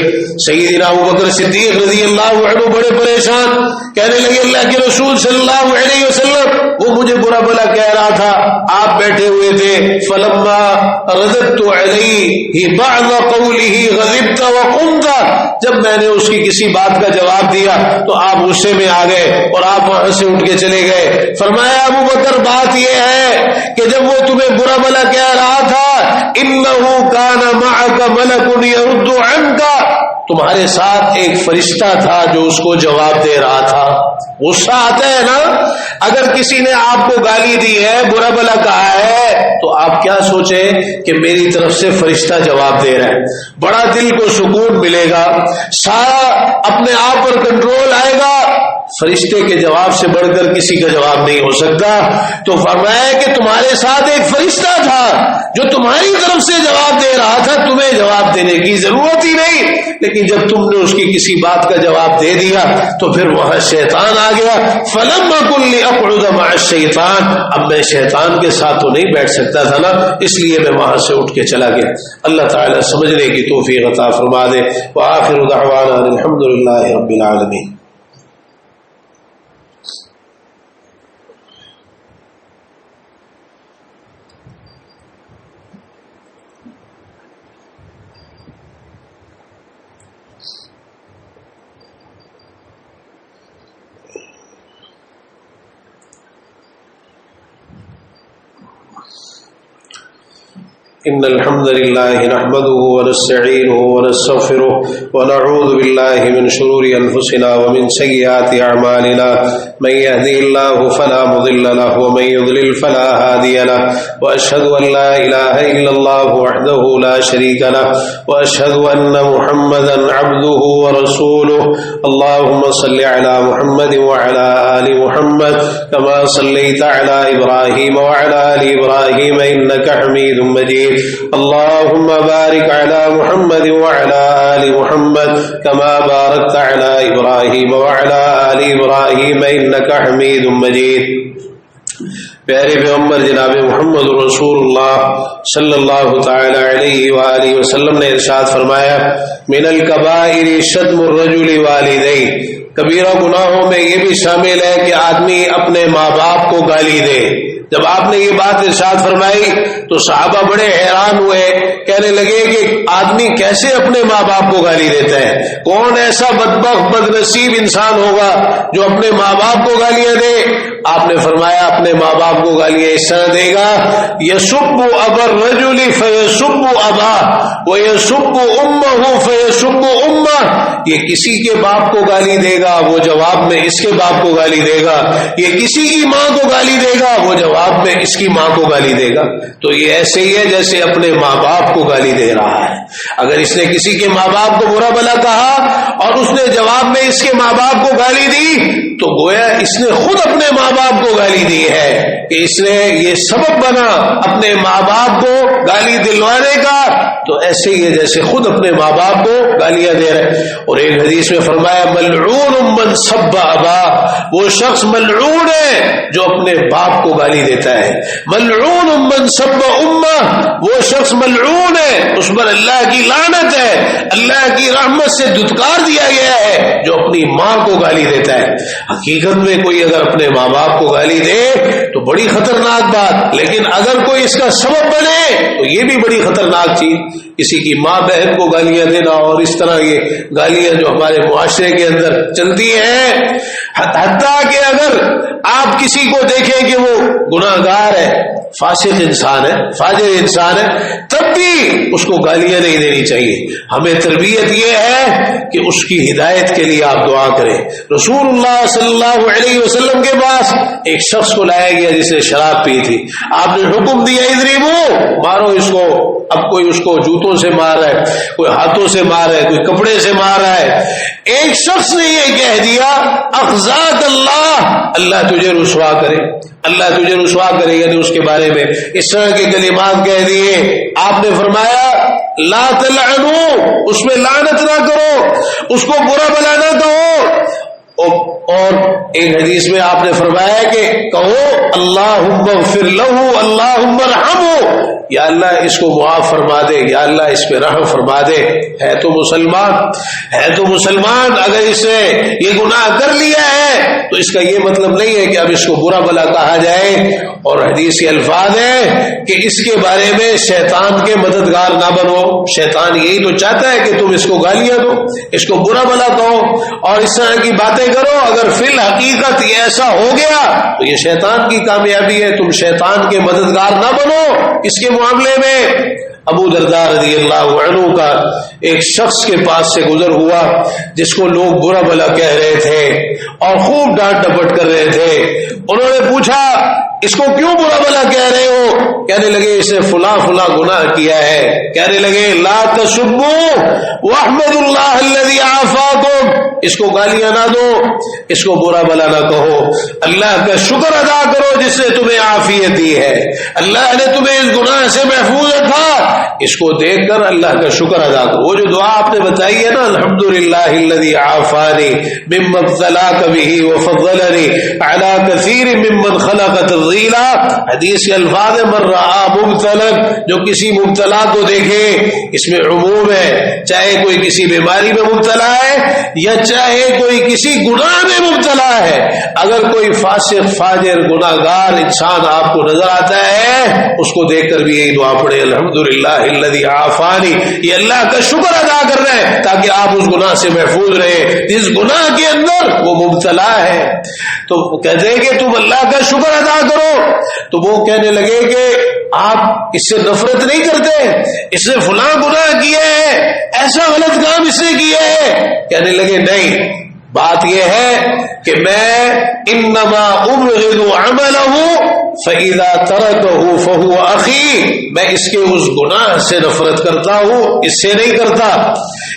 سیدنا ابوبکر صدیق رضی اللہ عنہ بڑے پریشان، کہنے لگے اللہ کے رسول صلی اللہ علیہ وسلم وہ مجھے برا بھلا کہہ رہا تھا، آپ بیٹھے ہوئے تھے، فلما رددت علیہ بعض قوله غضبت وقمت، جب میں نے اس کی کسی بات کا جواب دیا تو آپ غصے میں آ گئے اور آپ وہاں سے اٹھ کے چلے گئے۔ فرمایا ابو بکر بات یہ ہے کہ جب وہ تمہیں برا بھلا کہہ رہا تھا انہ کان معک ملک یرد عنک، تمہارے ساتھ ایک فرشتہ تھا جو اس کو جواب دے رہا تھا۔ غصہ آتا ہے نا، اگر کسی نے آپ کو گالی دی ہے، برا بھلا کہا ہے تو آپ کیا سوچیں کہ میری طرف سے فرشتہ جواب دے رہا ہے، بڑا دل کو سکون ملے گا، سارا اپنے آپ پر کنٹرول آئے گا، فرشتے کے جواب سے بڑھ کر کسی کا جواب نہیں ہو سکتا۔ تو فرمایا کہ تمہارے ساتھ ایک فرشتہ تھا جو تمہاری طرف سے جواب دے رہا تھا، تمہیں جواب دینے کی ضرورت ہی نہیں، لیکن جب تم نے اس کی کسی بات کا جواب دے دیا تو پھر وہاں شیطان آ گیا۔ فلم اکن لاقعد مع الشیطان، اب میں شیطان کے ساتھ تو نہیں بیٹھ سکتا تھا نا، اس لیے میں وہاں سے اٹھ کے چلا گیا۔ اللہ تعالیٰ سمجھنے کی توفیق عطا فرما دے۔ وآخر دعوانا الحمد للہ رب العالمین۔ إن الحمد لله نحمده ونستعينه ونستغفره ونعوذ بالله من شرور أنفسنا ومن سيئات أعمالنا من يهده الله فلا مضل له ومن يضلل فلا هادي له وأشهد أن لا إله إلا الله وحده لا شريك له وأشهد أن محمدا عبده ورسوله اللهم صل على محمد وعلى آل محمد كما صليت على إبراهيم وعلى آل إبراهيم إنك حميد مجيد اللهم بارك على محمد وعلى آل محمد كما باركت على إبراهيم وعلى آل إبراهيم إنك حميد مجيد. پیارے پیغمبر جناب محمد رسول اللہ صلی اللہ تعالی علیہ وآلہ وسلم نے ارشاد فرمایا من الکبائر شتم الرجل والدیہ، کبیرہ گناہوں میں یہ بھی شامل ہے کہ آدمی اپنے ماں باپ کو گالی دے. جب آپ نے یہ بات ارشاد فرمائی تو صحابہ بڑے حیران ہوئے، کہنے لگے کہ آدمی کیسے اپنے ماں باپ کو گالی دیتا ہے؟ کون ایسا بدبخت بد نصیب انسان ہوگا جو اپنے ماں باپ کو گالیاں دے؟ آپ نے فرمایا اپنے ماں باپ کو گالیاں اس طرح دے گا یسب ابا الرجل فیسب اباہ ویسب امہ فیسب امہ، یہ کسی کے باپ کو گالی دے گا وہ جواب میں اس کے باپ کو گالی دے گا، یہ کسی کی ماں کو گالی دے گا وہ جواب میں اس کی ماں کو گالی دے گا. تو یہ ایسے ہی ہے جیسے اپنے ماں باپ کو گالی دے رہا ہے. اگر اس نے کسی کے ماں باپ کو برا بھلا کہا اور اس نے جواب میں اس کے ماں باپ کو گالی دی تو گویا اس نے خود اپنے ماں باپ کو گالی دی ہے کہ اس نے یہ سبب بنا اپنے ماں باپ کو گالی دلوانے کا. تو ایسے ہی ہے جیسے خود اپنے ماں باپ کو گالیاں دے رہے. اور ایک حدیث میں فرمایا ملعون من سب ابا، وہ شخص ملعون ہے جو اپنے باپ کو گالی دیتا ہے. ملعون من سب امہ، وہ شخص ملعون ہے اس پر اللہ کی لعنت ہے، اللہ کی رحمت سے دھتکار دیا گیا ہے جو اپنی ماں کو گالی دیتا ہے. حقیقت میں کوئی اگر اپنے ماں باپ کو گالی دے تو بڑی خطرناک بات، لیکن اگر کوئی اس کا سبب بنے تو یہ بھی بڑی خطرناک چیز. کسی کی ماں بہن کو گالیاں دینا اور اس طرح یہ گالیاں جو ہمارے معاشرے کے اندر چلتی ہیں، حتیٰ کہ اگر آپ کسی کو دیکھیں کہ وہ گناہ گار ہے، فاسق انسان ہے، فاجر انسان ہے، تب بھی اس کو گالیاں نہیں دینی چاہیے. ہمیں تربیت یہ ہے کہ اس کی ہدایت کے لیے آپ دعا کریں. رسول اللہ صلی اللہ علیہ وسلم کے پاس ایک شخص کو لایا گیا جس نے شراب پی تھی. آپ نے حکم دیا اضربو، مارو اس کو. اب کوئی اس کو جوتوں سے مار رہا ہے، کوئی ہاتھوں سے مار رہا ہے، کوئی کپڑے سے مار رہا ہے. ایک شخص نے یہ کہہ دیا اخزاک اللہ، اللہ تجھے رسوا کرے، اللہ تجھے رسوا کرے، یعنی اس کے بارے میں اس طرح کے کلمات کہہ دیے. آپ نے فرمایا لا تلعنو، اس میں لعنت نہ کرو، اس کو برا بھلا نہ کہو. اور ایک حدیث میں آپ نے فرمایا کہ کہو اللہم اغفر لہ اللہم ارحمہ، یا اللہ اس کو معاف فرما دے، یا اللہ اس پہ رحم فرما دے. ہے تو مسلمان، ہے تو مسلمان. اگر اس نے یہ گناہ کر لیا ہے تو اس کا یہ مطلب نہیں ہے کہ اب اس کو برا بھلا کہا جائے. اور حدیث کے الفاظ ہیں کہ اس کے بارے میں شیطان کے مددگار نہ بنو. شیطان یہی تو چاہتا ہے کہ تم اس کو گالیاں دو، اس کو برا بھلا کہو اور اس طرح کی باتیں کرو. اگر فی الحقیقت یہ ایسا ہو گیا تو یہ شیطان کی کامیابی ہے. تم شیطان کے مددگار نہ بنو اس کے معاملے میں. ابو درداء رضی اللہ عنہ کا ایک شخص کے پاس سے گزر ہوا جس کو لوگ برا بھلا کہہ رہے تھے اور خوب ڈانٹ ڈپٹ کر رہے تھے. انہوں نے پوچھا اس کو کیوں برا بھلا کہہ رہے ہو؟ کہنے لگے اس نے فلاں فلاں گناہ کیا ہے. کہنے لگے لا تسبوا واحمد اللہ الذی عافاکم، اس کو گالیاں نہ دو، اس کو برا بھلا نہ کہو، اللہ کا شکر ادا کرو جس نے تمہیں عافیت دی ہے، اللہ نے تمہیں اس گناہ سے محفوظ رکھا، اس کو دیکھ کر اللہ کا شکر ادا کرو. وہ جو دعا آپ نے بتائی ہے نا الحمدللہ الذی عافانی مما ابتلاک بہ وفضلنی علی کثیر ممن خلق تفضیلا. حدیث کے الفاظ من رآ مبتلا، جو کسی مبتلا کو دیکھے، اس میں عموم ہے، چاہے کوئی کسی بیماری میں مبتلا ہے یا چاہے کوئی کسی گناہ میں مبتلا ہے. اگر کوئی فاسق فاجر گناہ گار انسان آپ کو نظر آتا ہے اس کو دیکھ کر بھی یہی دعا پڑھے الحمدللہ الذی عافانی. یہ اللہ کا شکر ادا کر رہے ہیں تاکہ آپ اس گناہ سے محفوظ رہے جس گناہ کے اندر وہ مبتلا ہے. تو کہتے ہیں کہ تم اللہ کا شکر ادا کرو کرو. تو وہ کہنے لگے کہ آپ اس سے نفرت نہیں کرتے, اس نے فلاں گناہ کیا ہے, ایسا غلط کام اس نے کیا ہے. کہنے لگے نہیں, بات یہ ہے کہ میں انما ابغض عمله فاذا تركه فهو اخي, میں اس کے اس گناہ سے نفرت کرتا ہوں, اس سے نہیں کرتا,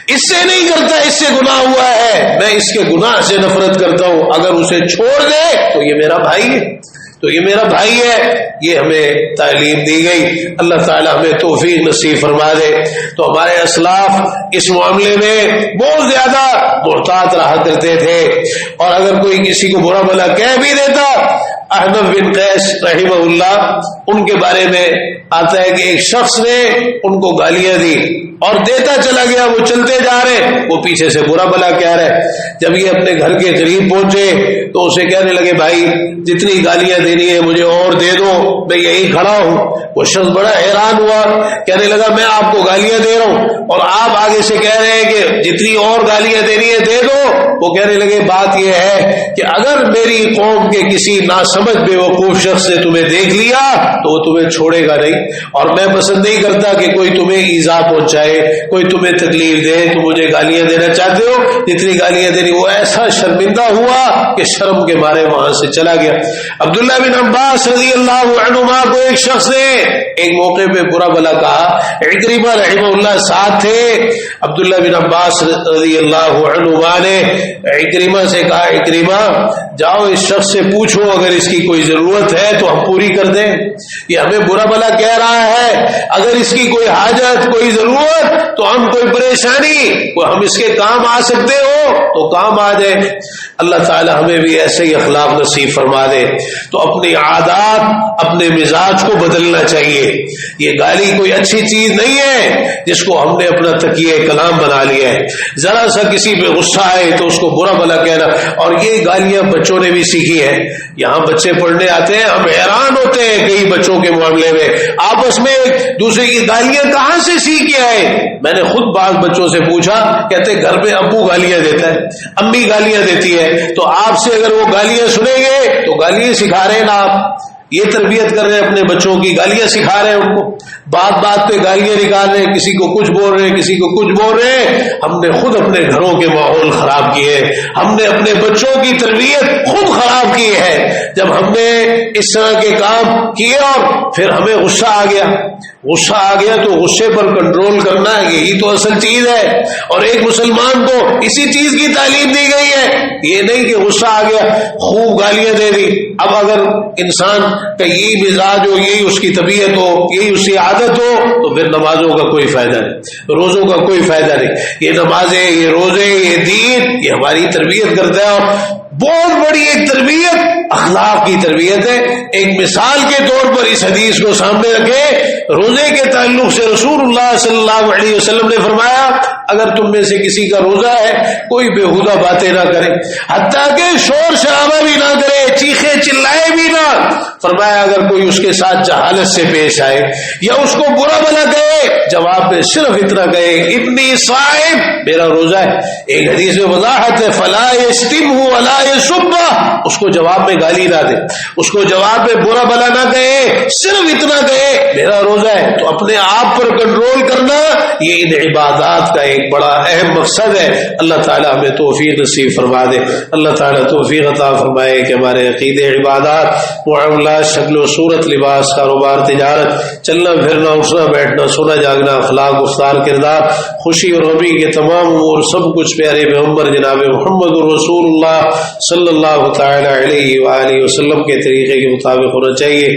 اس سے نہیں کرتا, اس سے گناہ ہوا ہے, میں اس کے گناہ سے نفرت کرتا ہوں. اگر اسے چھوڑ دے تو یہ میرا بھائی ہے, تو یہ میرا بھائی ہے. یہ ہمیں تعلیم دی گئی. اللہ تعالی ہمیں توفیق نصیب فرما دے. تو ہمارے اسلاف اس معاملے میں بہت زیادہ محتاط رہا کرتے تھے, اور اگر کوئی کسی کو برا بھلا کہہ بھی دیتا, احنف بن قیس رحمہ اللہ ان کے بارے میں آتا ہے کہ ایک شخص نے ان کو گالیاں دی اور دیتا چلا گیا, وہ چلتے جا رہے, وہ پیچھے سے برا بھلا کہہ رہے. جب یہ اپنے گھر کے قریب پہنچے تو اسے کہنے لگے بھائی جتنی گالیاں دینی ہے مجھے اور دے دو, میں یہی کھڑا ہوں. وہ شخص بڑا حیران ہوا, کہنے لگا میں آپ کو گالیاں دے رہا ہوں اور آپ آگے سے کہہ رہے ہیں کہ جتنی اور گالیاں دینی ہے دے دو. وہ کہنے لگے بات یہ ہے کہ اگر میری قوم کے کسی ناسمجھ بے وقوف شخص نے تمہیں دیکھ لیا تو وہ تمہیں چھوڑے گا نہیں, اور میں پسند نہیں کرتا کہ کوئی تمہیں ایذا پہنچائے, کوئی تمہیں تکلیف دے. تو مجھے گالیاں دینا چاہتے ہو, جتنی گالیاں دینی. وہ ایسا شرمندہ ہوا کہ شرم کے مارے وہاں سے چلا گیا. عبداللہ بن عباس رضی اللہ عنہما کو ایک شخص نے ایک موقع پہ برا بھلا کہا. عکرمہ رحمہ اللہ ساتھ تھے. عبداللہ بن عباس رضی اللہ عنہما نے عکرمہ سے کہا عکرمہ جاؤ اس شخص سے پوچھو, اگر اس کی کوئی ضرورت ہے تو ہم پوری کر دیں. یہ ہمیں برا بھلا کہہ رہا ہے, اگر اس کی کوئی حاجت کوئی ضرورت تو ہم کوئی پریشانی ہم اس کے کام آ سکتے ہو تو کام آ جائے. اللہ تعالی ہمیں بھی ایسے ہی اخلاق نصیب فرما دے. تو اپنی عادات اپنے مزاج کو بدلنا چاہیے. یہ گالی کوئی اچھی چیز نہیں ہے جس کو ہم نے اپنا تکیہ کلام بنا لیا ہے. ذرا سا کسی پہ غصہ آئے تو اس کو برا بھلا کہنا, اور یہ گالیاں بچوں نے بھی سیکھی ہے. یہاں بچے پڑھنے آتے ہیں, ہم حیران ہوتے ہیں کئی بچوں کے معاملے میں, آپس میں ایک دوسرے کی گالیاں کہاں سے سیکھ کے آئے. میں نے خود بعض بچوں سے پوچھا, کہتے گھر پہ ابو گالیاں دیتا ہے, امی گالیاں دیتی ہے, تو آپ سے اگر وہ گالیاں سنیں گے تو گالیاں سکھا رہے ہیں نا آپ, یہ تربیت کر رہے ہیں اپنے بچوں کی, گالیاں سکھا رہے ہیں ان کو, بات بات پہ گالیاں نکال رہے ہیں, کسی کو کچھ بول رہے ہیں کسی کو کچھ بول رہے ہیں. ہم نے خود اپنے گھروں کے ماحول خراب کیے, ہم نے اپنے بچوں کی تربیت خود خراب کی ہے. جب ہم نے اس طرح کے کام کیے اور پھر ہمیں غصہ آ گیا, غصہ آ گیا تو غصے پر کنٹرول کرنا ہے, یہی تو اصل چیز ہے. اور ایک مسلمان کو اسی چیز کی تعلیم دی گئی ہے, یہ نہیں کہ غصہ آ گیا خوب گالیاں دے دی. اب اگر انسان کا یہی مزاج ہو, یہی اس کی طبیعت ہو, یہی اس کی عادت ہو, تو پھر نمازوں کا کوئی فائدہ نہیں, روزوں کا کوئی فائدہ نہیں. یہ نمازیں, یہ روزے, یہ دین, یہ ہماری تربیت کرتا ہے. اور بہت بڑی ایک تربیت اخلاق کی تربیت ہے. ایک مثال کے طور پر اس حدیث کو سامنے رکھے, روزے کے تعلق سے رسول اللہ صلی اللہ علیہ وسلم نے فرمایا اگر تم میں سے کسی کا روزہ ہے کوئی بےہودہ باتیں نہ کرے, حتیٰ کہ شور شرابہ بھی نہ کرے, چیخے چلائے بھی نہ. فرمایا اگر کوئی اس کے ساتھ جہالت سے پیش آئے یا اس کو برا بھلا کہے, جواب میں صرف اتنا کہے اتنی صائم, میرا روزہ ہے. ایک حدیث میں وضاحت ہے فلا یشتمہ ولا یسبہ, اس کو جواب میں گالی نہ دے, اس کو جواب میں برا بھلا نہ کہے, صرف اتنا کہے میرا روزہ ہے. تو اپنے آپ پر کنٹرول کرنا یہ ان عبادات کا ایک بڑا اہم مقصد ہے. اللہ تعالی ہمیں توفیق نصیب فرما دے. اللہ تعالی توفیق عطا فرمائے کہ ہمارے عقیدے, عبادات, معاملات, شکل و صورت, لباس, کاروبار, تجارت, چلنا پھرنا, اٹھنا بیٹھنا, سونا جاگنا, اخلاق, گفتار, کردار, خوشی اور غمی کے تمام امور سب کچھ پیارے پیغمبر جناب محمد رسول اللہ صلی اللہ تعالی علیہ وآلہ وسلم کے طریقے کے مطابق ہونا چاہیے.